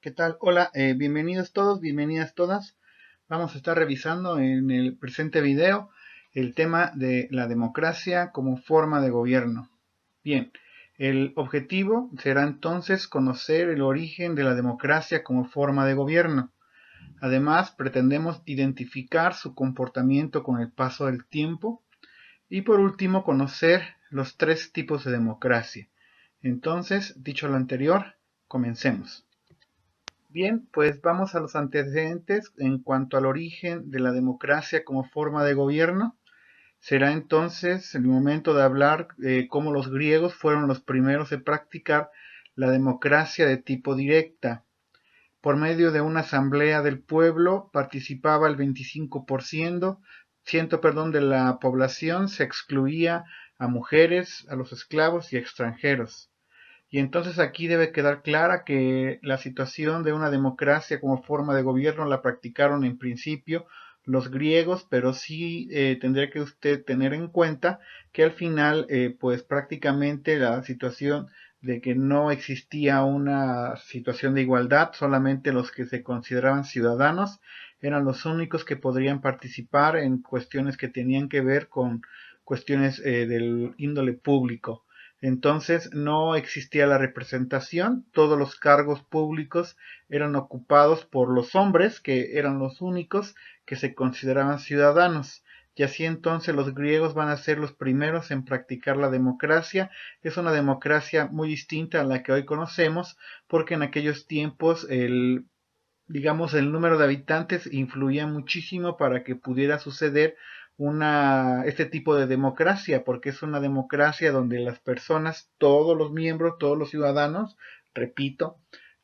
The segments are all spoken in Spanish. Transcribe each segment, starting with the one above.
¿Qué tal? Hola, bienvenidos todos, bienvenidas todas. Vamos a estar revisando en el presente video el tema de la democracia como forma de gobierno. Bien, el objetivo será entonces conocer el origen de la democracia como forma de gobierno. Además, pretendemos identificar su comportamiento con el paso del tiempo y por último conocer los tres tipos de democracia. Entonces, dicho lo anterior, comencemos. Bien, pues vamos a los antecedentes en cuanto al origen de la democracia como forma de gobierno. Será entonces el momento de hablar de cómo los griegos fueron los primeros en practicar la democracia de tipo directa. Por medio de una asamblea del pueblo participaba el 25% de la población, se excluía a mujeres, a los esclavos y a extranjeros. Y entonces aquí debe quedar clara que la situación de una democracia como forma de gobierno la practicaron en principio los griegos, pero sí tendría que usted tener en cuenta que al final, pues prácticamente la situación de que no existía una situación de igualdad, solamente los que se consideraban ciudadanos eran los únicos que podrían participar en cuestiones que tenían que ver con cuestiones del índole público. Entonces no existía la representación, todos los cargos públicos eran ocupados por los hombres, que eran los únicos que se consideraban ciudadanos. Y así entonces los griegos van a ser los primeros en practicar la democracia. Es una democracia muy distinta a la que hoy conocemos, porque en aquellos tiempos digamos, el número de habitantes influía muchísimo para que pudiera suceder este tipo de democracia, porque es una democracia donde las personas, todos los miembros, todos los ciudadanos, repito,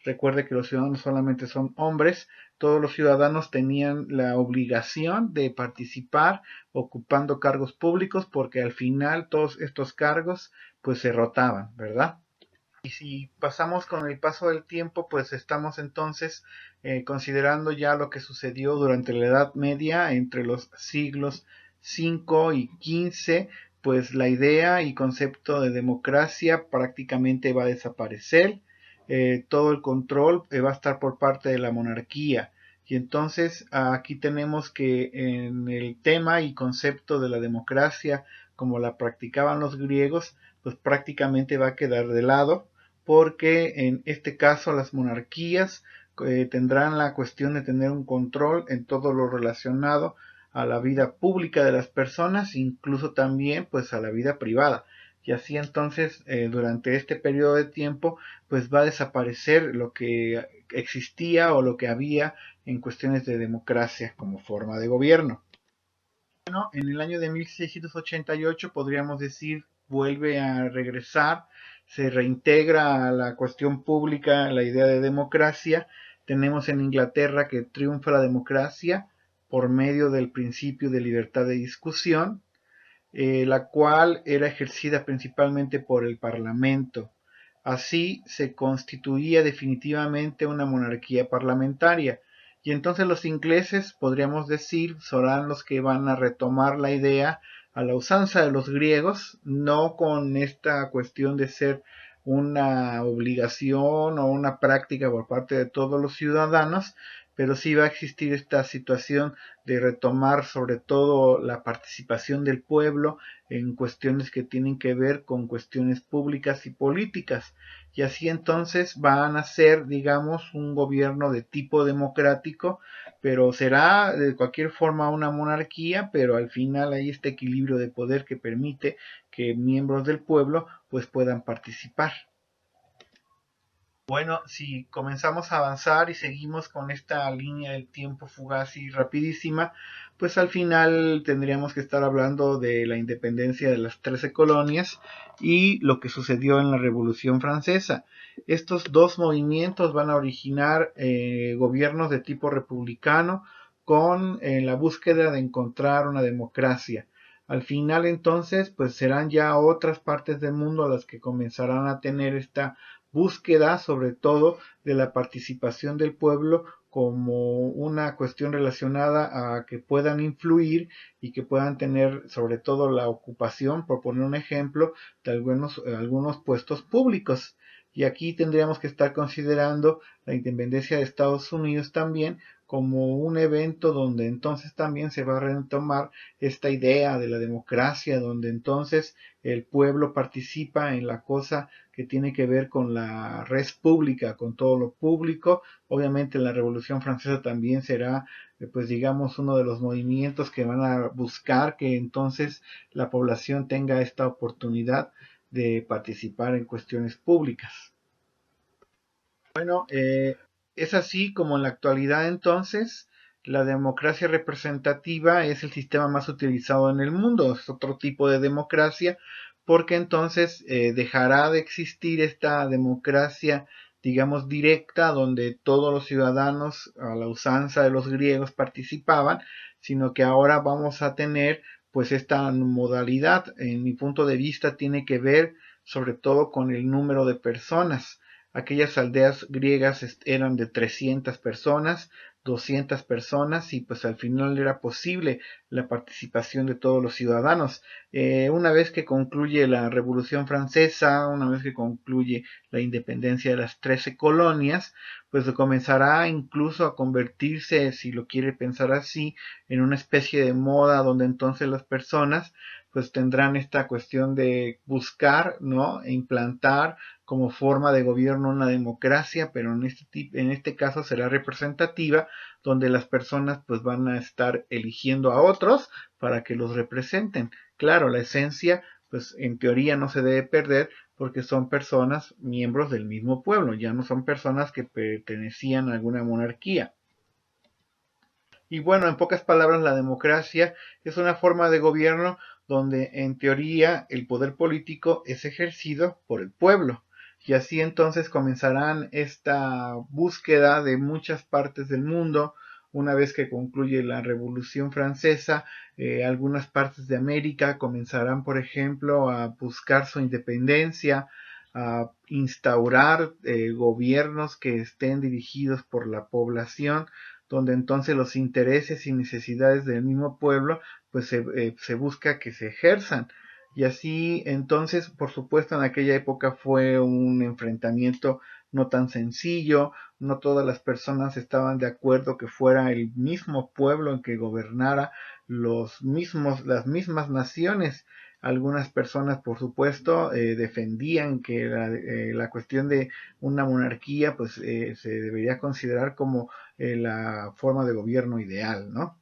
recuerde que los ciudadanos solamente son hombres, todos los ciudadanos tenían la obligación de participar ocupando cargos públicos, porque al final todos estos cargos pues se rotaban, ¿verdad? Y si pasamos con el paso del tiempo, pues estamos entonces considerando ya lo que sucedió durante la Edad Media entre los siglos V y XV, pues la idea y concepto de democracia prácticamente va a desaparecer, todo el control va a estar por parte de la monarquía. Y entonces aquí tenemos que en el tema y concepto de la democracia, como la practicaban los griegos, pues prácticamente va a quedar de lado, porque en este caso las monarquías tendrán la cuestión de tener un control en todo lo relacionado a la vida pública de las personas, incluso también pues a la vida privada. Y así entonces durante este periodo de tiempo pues va a desaparecer lo que existía o lo que había en cuestiones de democracia como forma de gobierno. Bueno, en el año de 1688 podríamos decir vuelve a regresar, se reintegra a la cuestión pública la idea de democracia. Tenemos en Inglaterra que triunfa la democracia por medio del principio de libertad de discusión, la cual era ejercida principalmente por el Parlamento. Así se constituía definitivamente una monarquía parlamentaria. Y entonces los ingleses, podríamos decir, serán los que van a retomar la idea a la usanza de los griegos, no con esta cuestión de ser una obligación o una práctica por parte de todos los ciudadanos, pero sí va a existir esta situación de retomar sobre todo la participación del pueblo en cuestiones que tienen que ver con cuestiones públicas y políticas. Y así entonces van a ser, digamos, un gobierno de tipo democrático, pero será de cualquier forma una monarquía, pero al final hay este equilibrio de poder que permite que miembros del pueblo pues puedan participar. Bueno, si comenzamos a avanzar y seguimos con esta línea del tiempo fugaz y rapidísima, pues al final tendríamos que estar hablando de la independencia de las 13 colonias y lo que sucedió en la Revolución Francesa. Estos dos movimientos van a originar gobiernos de tipo republicano con la búsqueda de encontrar una democracia. Al final entonces, pues serán ya otras partes del mundo las que comenzarán a tener esta búsqueda sobre todo de la participación del pueblo como una cuestión relacionada a que puedan influir y que puedan tener sobre todo la ocupación, por poner un ejemplo, de algunos puestos públicos. Y aquí tendríamos que estar considerando la independencia de Estados Unidos también como un evento donde entonces también se va a retomar esta idea de la democracia, donde entonces el pueblo participa en la cosa que tiene que ver con la res pública, con todo lo público. Obviamente la Revolución Francesa también será, pues digamos, uno de los movimientos que van a buscar que entonces la población tenga esta oportunidad de participar en cuestiones públicas. Bueno, es así como en la actualidad entonces la democracia representativa es el sistema más utilizado en el mundo, es otro tipo de democracia, porque entonces dejará de existir esta democracia, digamos, directa, donde todos los ciudadanos, a la usanza de los griegos, participaban, sino que ahora vamos a tener pues esta modalidad, en mi punto de vista, tiene que ver sobre todo con el número de personas. Aquellas aldeas griegas eran de 300 personas, 200 personas y pues al final era posible la participación de todos los ciudadanos. Una vez que concluye la Revolución Francesa, una vez que concluye la independencia de las 13 colonias, pues comenzará incluso a convertirse, si lo quiere pensar así, en una especie de moda donde entonces las personas pues tendrán esta cuestión de buscar, ¿no? E implantar como forma de gobierno una democracia, pero en este caso será representativa, donde las personas pues van a estar eligiendo a otros para que los representen. Claro, la esencia pues en teoría no se debe perder porque son personas miembros del mismo pueblo, ya no son personas que pertenecían a alguna monarquía. Y bueno, en pocas palabras, la democracia es una forma de gobierno donde en teoría el poder político es ejercido por el pueblo. Y así entonces comenzarán esta búsqueda de muchas partes del mundo. Una vez que concluye la Revolución Francesa, algunas partes de América comenzarán, por ejemplo, a buscar su independencia, a instaurar gobiernos que estén dirigidos por la población, donde entonces los intereses y necesidades del mismo pueblo pues se busca que se ejerzan. Y así entonces, por supuesto, en aquella época fue un enfrentamiento no tan sencillo, no todas las personas estaban de acuerdo que fuera el mismo pueblo en que gobernara las mismas naciones. Algunas personas, por supuesto, defendían que la cuestión de una monarquía pues se debería considerar como la forma de gobierno ideal, ¿no?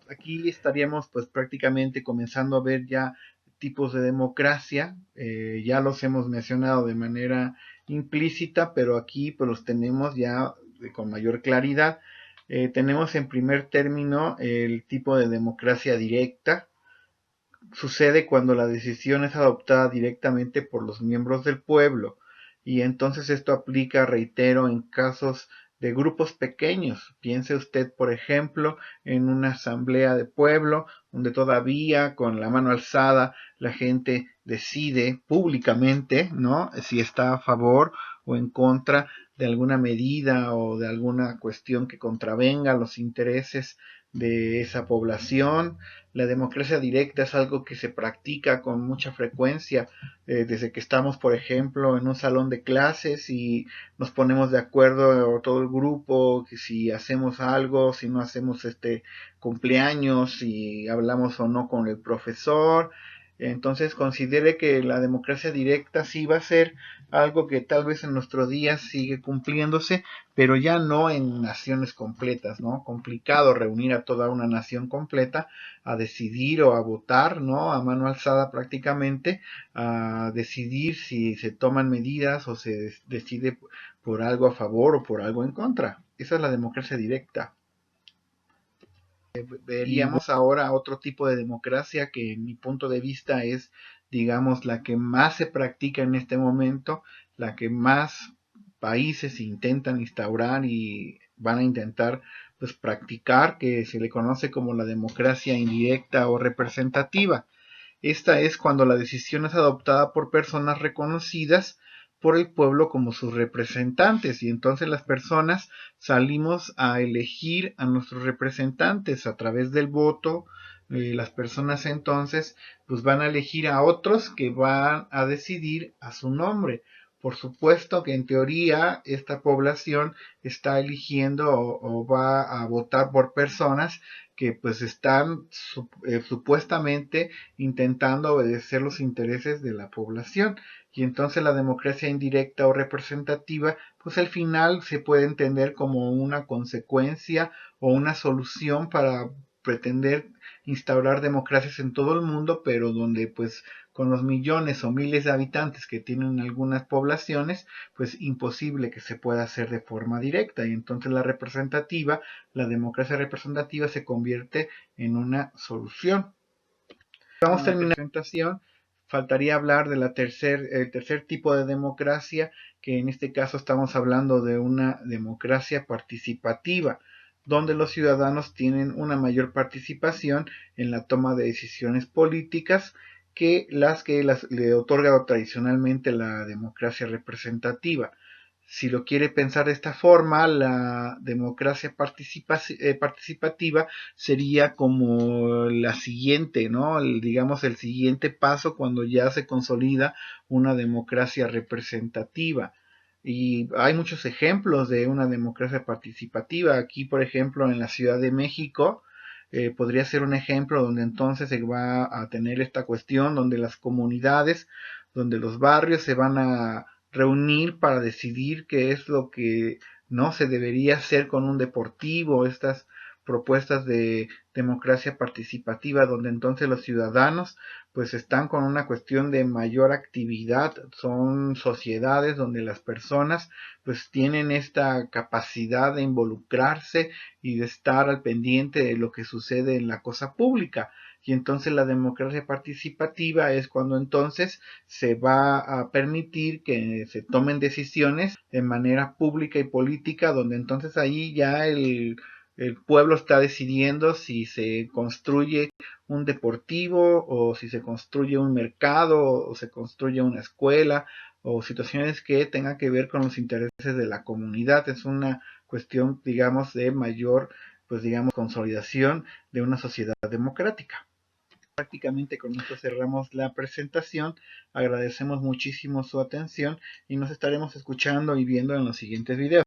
Aquí estaríamos pues prácticamente comenzando a ver ya tipos de democracia, ya los hemos mencionado de manera implícita, pero aquí pues los tenemos ya con mayor claridad. Tenemos en primer término el tipo de democracia directa. Sucede cuando la decisión es adoptada directamente por los miembros del pueblo, y entonces esto aplica, reitero, en casos de grupos pequeños. Piense usted, por ejemplo, en una asamblea de pueblo donde todavía con la mano alzada la gente decide públicamente, ¿no? Si está a favor o en contra de alguna medida o de alguna cuestión que contravenga los intereses de esa población. La democracia directa es algo que se practica con mucha frecuencia desde que estamos, por ejemplo, en un salón de clases y nos ponemos de acuerdo todo el grupo, que si hacemos algo, si no hacemos este cumpleaños, si hablamos o no con el profesor. Entonces considere que la democracia directa sí va a ser algo que tal vez en nuestros días sigue cumpliéndose, pero ya no en naciones completas, ¿no? Complicado reunir a toda una nación completa a decidir o a votar, ¿no? A mano alzada prácticamente, a decidir si se toman medidas o se decide por algo a favor o por algo en contra. Esa es la democracia directa. Veríamos ahora otro tipo de democracia que en mi punto de vista es, digamos, la que más se practica en este momento, la que más países intentan instaurar y van a intentar pues practicar, que se le conoce como la democracia indirecta o representativa. Esta es cuando la decisión es adoptada por personas reconocidas por el pueblo como sus representantes, y entonces las personas salimos a elegir a nuestros representantes a través del voto. Las personas entonces pues van a elegir a otros que van a decidir a su nombre. Por supuesto que en teoría esta población está eligiendo o va a votar por personas que pues están supuestamente intentando obedecer los intereses de la población, y entonces la democracia indirecta o representativa pues al final se puede entender como una consecuencia o una solución para pretender instaurar democracias en todo el mundo, pero donde pues con los millones o miles de habitantes que tienen algunas poblaciones, pues imposible que se pueda hacer de forma directa, y entonces la democracia representativa se convierte en una solución. Vamos a terminar la presentación. Faltaría hablar de el tercer tipo de democracia, que en este caso estamos hablando de una democracia participativa, donde los ciudadanos tienen una mayor participación en la toma de decisiones políticas que le otorga tradicionalmente la democracia representativa. Si lo quiere pensar de esta forma, la democracia participativa sería como la siguiente, ¿no? Digamos el siguiente paso cuando ya se consolida una democracia representativa. Y hay muchos ejemplos de una democracia participativa. Aquí, por ejemplo, en la Ciudad de México, podría ser un ejemplo donde entonces se va a tener esta cuestión, donde las comunidades, donde los barrios se van a reunir para decidir qué es lo que no se debería hacer con un deportivo, estas propuestas de democracia participativa, donde entonces los ciudadanos pues están con una cuestión de mayor actividad, son sociedades donde las personas pues tienen esta capacidad de involucrarse y de estar al pendiente de lo que sucede en la cosa pública. Y entonces la democracia participativa es cuando entonces se va a permitir que se tomen decisiones de manera pública y política, donde entonces ahí ya el pueblo está decidiendo si se construye un deportivo o si se construye un mercado o se construye una escuela o situaciones que tengan que ver con los intereses de la comunidad. Es una cuestión, digamos, de mayor, pues digamos, consolidación de una sociedad democrática. Prácticamente con esto cerramos la presentación. Agradecemos muchísimo su atención y nos estaremos escuchando y viendo en los siguientes videos.